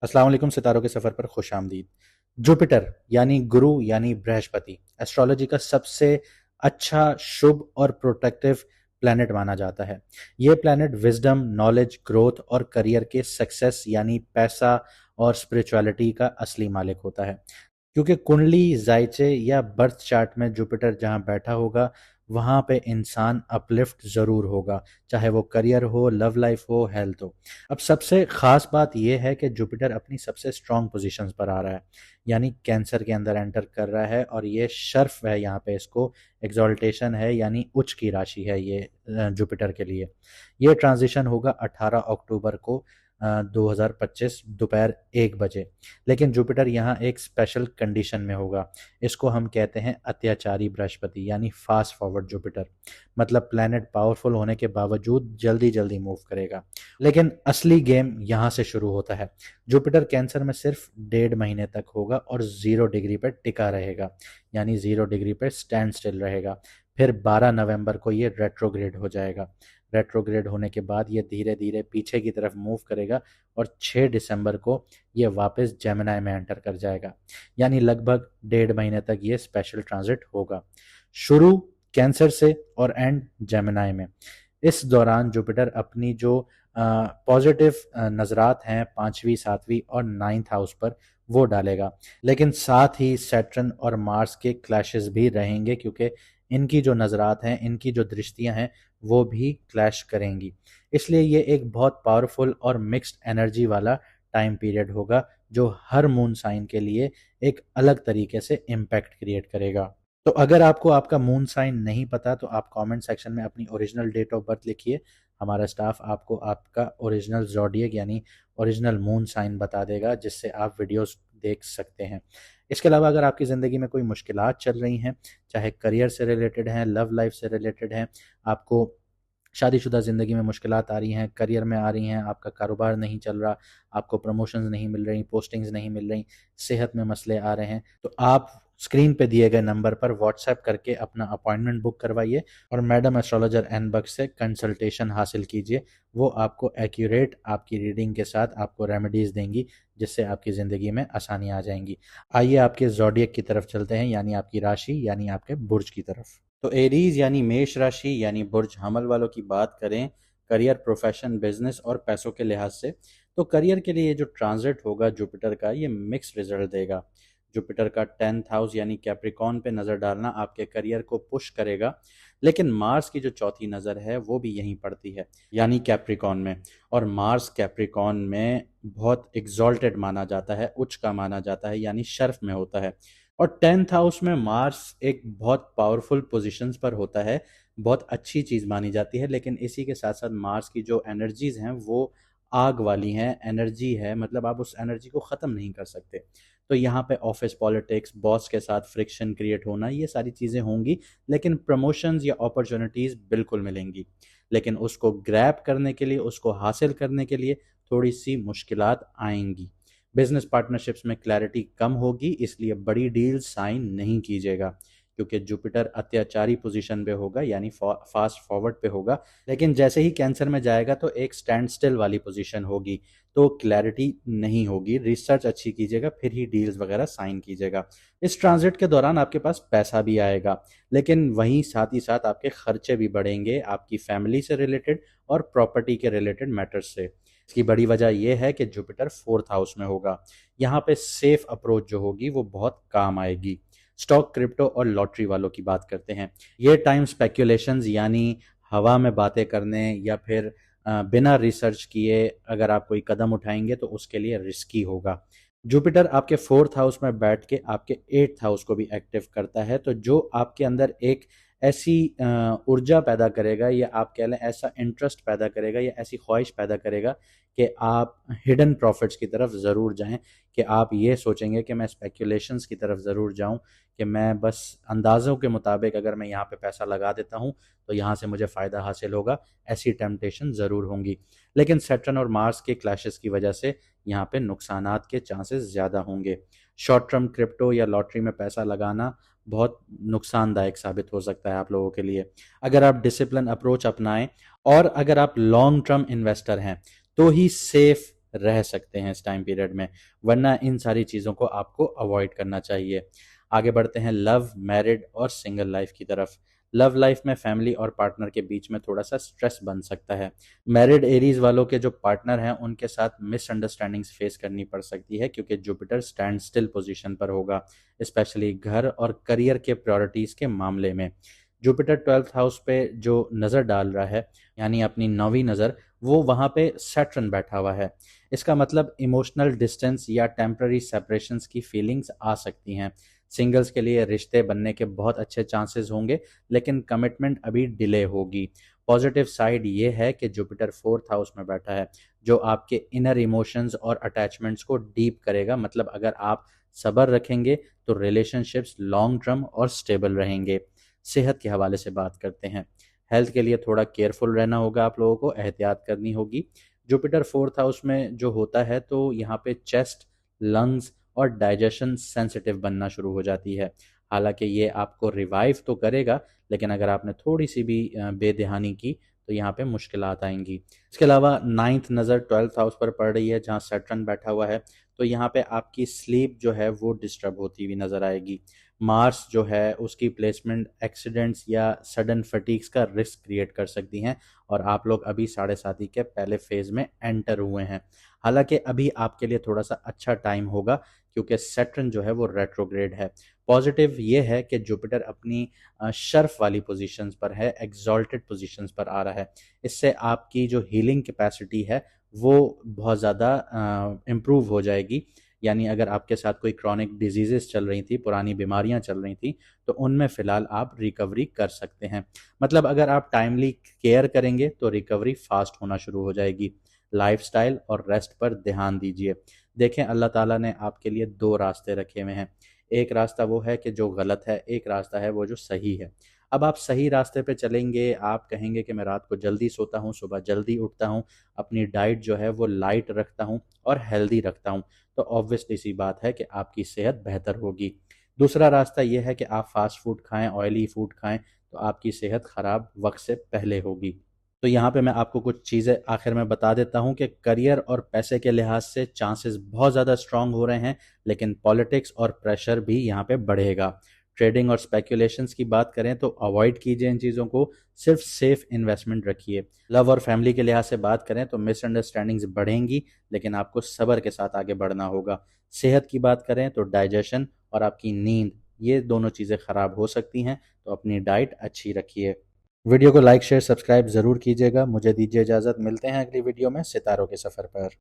अस्सलाम वालेकुम। सितारों के सफ़र पर खुश आमदीद। जुपिटर यानी गुरु यानी बृहस्पति एस्ट्रोलॉजी का सबसे अच्छा, शुभ और प्रोटेक्टिव प्लैनेट माना जाता है। ये प्लैनेट विजडम, नॉलेज, ग्रोथ और करियर के सक्सेस यानी पैसा और स्पिरिचुअलिटी का असली मालिक होता है। क्योंकि कुंडली, जायचे या बर्थ चार्ट में जुपिटर जहाँ बैठा होगा, वहाँ पे इंसान अपलिफ्ट ज़रूर होगा, चाहे वो करियर हो, लव लाइफ हो, हेल्थ हो। अब सबसे ख़ास बात यह है कि जुपिटर अपनी सबसे स्ट्रॉन्ग पोजीशंस पर आ रहा है, यानी कैंसर के अंदर एंटर कर रहा है और ये शर्फ है, यहाँ पे इसको एग्जॉल्टेशन है, यानी उच्च की राशि है ये जुपिटर के लिए। ये ट्रांजिशन होगा 18 अक्टूबर को 2025 दोपहर 1 बजे। लेकिन जुपिटर यहाँ एक स्पेशल कंडीशन में होगा। इसको हम कहते हैं अत्याचारी बृहस्पति यानी फास्ट फॉरवर्ड जुपिटर। मतलब प्लैनेट पावरफुल होने के बावजूद जल्दी जल्दी मूव करेगा। लेकिन असली गेम यहाँ से शुरू होता है। जुपिटर कैंसर में सिर्फ 1.5 महीने तक होगा और 0 डिग्री पर टिका रहेगा, यानी 0 डिग्री पर स्टैंड स्टिल रहेगा। फिर 12 नवंबर को ये रेट्रोग्रेड हो जाएगा। रेट्रोग्रेड होने के बाद ये धीरे धीरे पीछे की तरफ मूव करेगा और 6 दिसंबर को ये वापस जेमिनी में एंटर कर जाएगा। यानी लगभग 1.5 महीने तक ये स्पेशल ट्रांजिट होगा, शुरू कैंसर से और एंड जेमिनी में। इस दौरान जुपिटर अपनी जो पॉजिटिव नजरात हैं 5वीं, 7वीं और 9th हाउस पर वो डालेगा। लेकिन साथ ही सैटर्न और मार्स के क्लैशेस भी रहेंगे, क्योंकि इनकी जो नजरात हैं, इनकी जो दृष्टियां हैं, वो भी क्लैश करेंगी। इसलिए ये एक बहुत पावरफुल और मिक्स्ड एनर्जी वाला टाइम पीरियड होगा, जो हर मून साइन के लिए एक अलग तरीके से इम्पैक्ट क्रिएट करेगा। तो अगर आपको आपका मून साइन नहीं पता तो आप कमेंट सेक्शन में अपनी ओरिजिनल डेट ऑफ बर्थ लिखिए। हमारा स्टाफ आपको आपका ओरिजिनल ज़ोडिएक यानी ओरिजिनल मून साइन बता देगा, जिससे आप वीडियोस देख सकते हैं। इसके अलावा अगर आपकी ज़िंदगी में कोई मुश्किलात चल रही हैं, चाहे करियर से रिलेटेड हैं, लव लाइफ से रिलेटेड हैं, आपको शादीशुदा ज़िंदगी में मुश्किलात आ रही हैं, करियर में आ रही हैं, आपका कारोबार नहीं चल रहा, आपको प्रमोशंस नहीं मिल रही, पोस्टिंग्स नहीं मिल रही, सेहत में मसले आ रहे हैं, तो आप स्क्रीन पे दिए गए नंबर पर व्हाट्सएप करके अपना अपॉइंटमेंट बुक करवाइए और मैडम एस्ट्रोलॉजर एनबक्स से कंसल्टेशन हासिल कीजिए। वो आपको एक्यूरेट आपकी रीडिंग के साथ आपको रेमेडीज़ देंगी, जिससे आपकी ज़िंदगी में आसानी आ जाएंगी। आइए आपके ज़ोडिएक की तरफ चलते हैं, यानी आपकी राशि, यानी आपके बुर्ज की तरफ। तो एरीज यानी मेष राशि यानी बुर्ज हमल वालों की बात करें, करियर, प्रोफेशन, बिजनेस और पैसों के लिहाज से, तो करियर के लिए जो ट्रांजिट होगा जुपिटर का, ये मिक्स रिजल्ट देगा। जुपिटर का 10th हाउस यानी कैप्रिकॉन पे नज़र डालना आपके करियर को पुश करेगा, लेकिन मार्स की जो चौथी नज़र है वो भी यहीं पड़ती है, यानी कैप्रिकॉन में। और मार्स कैप्रिकॉन में बहुत एग्जॉल्टेड माना जाता है, उच्च का माना जाता है, यानी शर्फ में होता है। और 10th हाउस में मार्स एक बहुत पावरफुल पोजीशंस पर होता है, बहुत अच्छी चीज़ मानी जाती है। लेकिन इसी के साथ साथ मार्स की जो एनर्जीज हैं वो आग वाली हैं, एनर्जी है, मतलब आप उस एनर्जी को ख़त्म नहीं कर सकते। तो यहाँ पे ऑफिस पॉलिटिक्स, बॉस के साथ फ्रिक्शन क्रिएट होना, ये सारी चीज़ें होंगी। लेकिन प्रमोशंस या अपॉर्चुनिटीज़ बिल्कुल मिलेंगी, लेकिन उसको ग्रैब करने के लिए, उसको हासिल करने के लिए थोड़ी सी मुश्किलात आएंगी। बिजनेस पार्टनरशिप्स में क्लैरिटी कम होगी, इसलिए बड़ी डील साइन नहीं कीजिएगा, क्योंकि जुपिटर अत्याचारी पोजीशन पे होगा, यानी फास्ट फॉरवर्ड पे होगा। लेकिन जैसे ही कैंसर में जाएगा तो एक स्टैंड स्टिल वाली पोजीशन होगी, तो क्लैरिटी नहीं होगी। रिसर्च अच्छी कीजिएगा, फिर ही डील्स वगैरह साइन कीजिएगा। इस ट्रांजिट के दौरान आपके पास पैसा भी आएगा, लेकिन वहीं साथ ही साथ आपके खर्चे भी बढ़ेंगे, आपकी फैमिली से रिलेटेड और प्रॉपर्टी के रिलेटेड मैटर्स से। इसकी बड़ी वजह यह है कि जुपिटर 4th हाउस में होगा। यहाँ पे सेफ अप्रोच जो होगी वो बहुत काम आएगी। स्टॉक, क्रिप्टो और लॉटरी वालों की बात करते हैं। ये टाइम स्पेक्यूलेशंस यानी हवा में बातें करने या फिर बिना रिसर्च किए अगर आप कोई कदम उठाएंगे तो उसके लिए रिस्की होगा। जुपिटर आपके 4th हाउस में बैठ के आपके 8th हाउस को भी एक्टिव करता है, तो जो आपके अंदर एक ऐसी ऊर्जा पैदा करेगा, या आप कह लें ऐसा इंटरेस्ट पैदा करेगा, या ऐसी ख्वाहिश पैदा करेगा कि आप हिडन प्रॉफिट्स की तरफ ज़रूर जाएं, कि आप ये सोचेंगे कि मैं स्पेक्यूलेशंस की तरफ ज़रूर जाऊं, कि मैं बस अंदाज़ों के मुताबिक अगर मैं यहाँ पे पैसा लगा देता हूँ तो यहाँ से मुझे फ़ायदा हासिल होगा। ऐसी टेम्पटेशन ज़रूर होंगी, लेकिन सैटर्न और मार्स के क्लैशेस की वजह से यहाँ पे नुकसानात के चांसेस ज़्यादा होंगे। शॉर्ट टर्म क्रिप्टो या लॉटरी में पैसा लगाना बहुत नुकसानदायक साबित हो सकता है आप लोगों के लिए। अगर आप डिसिप्लिन अप्रोच अपनाएं और अगर आप लॉन्ग टर्म इन्वेस्टर हैं तो ही सेफ रह सकते हैं इस टाइम पीरियड में, वरना इन सारी चीज़ों को आपको अवॉइड करना चाहिए। आगे बढ़ते हैं लव, मैरिड और सिंगल लाइफ की तरफ। लव लाइफ में फैमिली और पार्टनर के बीच में थोड़ा सा स्ट्रेस बन सकता है। मैरिड एरीज वालों के जो पार्टनर हैं उनके साथ मिसअंडरस्टैंडिंग्स फेस करनी पड़ सकती है, क्योंकि जुपिटर स्टैंड स्टिल पोजीशन पर होगा, स्पेशली घर और करियर के प्रायोरिटीज के मामले में। जुपिटर 12th हाउस पे जो नज़र डाल रहा है, यानी अपनी 9वीं नज़र, वो वहाँ पे सैटर्न बैठा हुआ है। इसका मतलब इमोशनल डिस्टेंस या टेम्पररी सेपरेशंस की फीलिंग्स आ सकती हैं। सिंगल्स के लिए रिश्ते बनने के बहुत अच्छे चांसेस होंगे, लेकिन कमिटमेंट अभी डिले होगी। पॉजिटिव साइड ये है कि जुपिटर 4th हाउस में बैठा है, जो आपके इनर इमोशंस और अटैचमेंट्स को डीप करेगा। मतलब अगर आप सब्र रखेंगे तो रिलेशनशिप्स लॉन्ग टर्म और स्टेबल रहेंगे। सेहत के हवाले से बात करते हैं। हेल्थ के लिए थोड़ा केयरफुल रहना होगा, आप लोगों को एहतियात करनी होगी। जुपिटर 4th हाउस में जो होता है तो यहाँ पे चेस्ट, लंग्स और डाइजेशन सेंसिटिव बनना शुरू हो जाती है। हालांकि ये आपको रिवाइव तो करेगा, लेकिन अगर आपने थोड़ी सी भी बेध्यानी की तो यहाँ पे मुश्किलात आएंगी। इसके अलावा 9th नज़र 12th हाउस पर पड़ रही है, जहाँ सैटर्न बैठा हुआ है, तो यहाँ पे आपकी स्लीप जो है वो डिस्टर्ब होती हुई नज़र आएगी। मार्स जो है उसकी प्लेसमेंट एक्सीडेंट्स या सडन फटीग्स का रिस्क क्रिएट कर सकती हैं, और आप लोग अभी साढ़े साथी के पहले फेज में एंटर हुए हैं। हालांकि अभी आपके लिए थोड़ा सा अच्छा टाइम होगा, क्योंकि सैटर्न जो है वो रेट्रोग्रेड है। पॉजिटिव ये है कि जुपिटर अपनी शर्फ वाली पोजीशंस पर है, एक्सॉल्टेड पोजीशंस पर आ रहा है। इससे आपकी जो हीलिंग कैपेसिटी है वो बहुत ज़्यादा इम्प्रूव हो जाएगी। यानी अगर आपके साथ कोई क्रॉनिक डिजीजेस चल रही थी, पुरानी बीमारियां चल रही थी, तो उनमें फ़िलहाल आप रिकवरी कर सकते हैं। मतलब अगर आप टाइमली केयर करेंगे तो रिकवरी फास्ट होना शुरू हो जाएगी। लाइफस्टाइल और रेस्ट पर ध्यान दीजिए। देखें, अल्लाह ताला ने आपके लिए दो रास्ते रखे हुए हैं। एक रास्ता वो है कि जो गलत है, एक रास्ता है वो जो सही है। अब आप सही रास्ते पे चलेंगे, आप कहेंगे कि मैं रात को जल्दी सोता हूँ, सुबह जल्दी उठता हूँ, अपनी डाइट जो है वो लाइट रखता हूँ और हेल्दी रखता हूँ, तो ऑब्वियसली सी बात है कि आपकी सेहत बेहतर होगी। दूसरा रास्ता यह है कि आप फास्ट फूड खाएं, ऑयली फूड खाएं, तो आपकी सेहत खराब वक्त से पहले होगी। तो यहाँ पे मैं आपको कुछ चीज़ें आखिर में बता देता हूँ कि करियर और पैसे के लिहाज से चांसेस बहुत ज़्यादा स्ट्रांग हो रहे हैं, लेकिन पॉलिटिक्स और प्रेशर भी यहाँ पे बढ़ेगा। ट्रेडिंग और स्पेकुलेशंस की बात करें तो अवॉइड कीजिए इन चीज़ों को, सिर्फ सेफ इन्वेस्टमेंट रखिए। लव और फैमिली के लिहाज से बात करें तो मिसअंडरस्टैंडिंग्स बढ़ेंगी, लेकिन आपको सब्र के साथ आगे बढ़ना होगा। सेहत की बात करें तो डाइजेशन और आपकी नींद, ये दोनों चीज़ें ख़राब हो सकती हैं, तो अपनी डाइट अच्छी रखिए। वीडियो को लाइक शेयर सब्सक्राइब ज़रूर कीजिएगा। मुझे दीजिए इजाज़त, मिलते हैं अगली वीडियो में सितारों के सफ़र पर।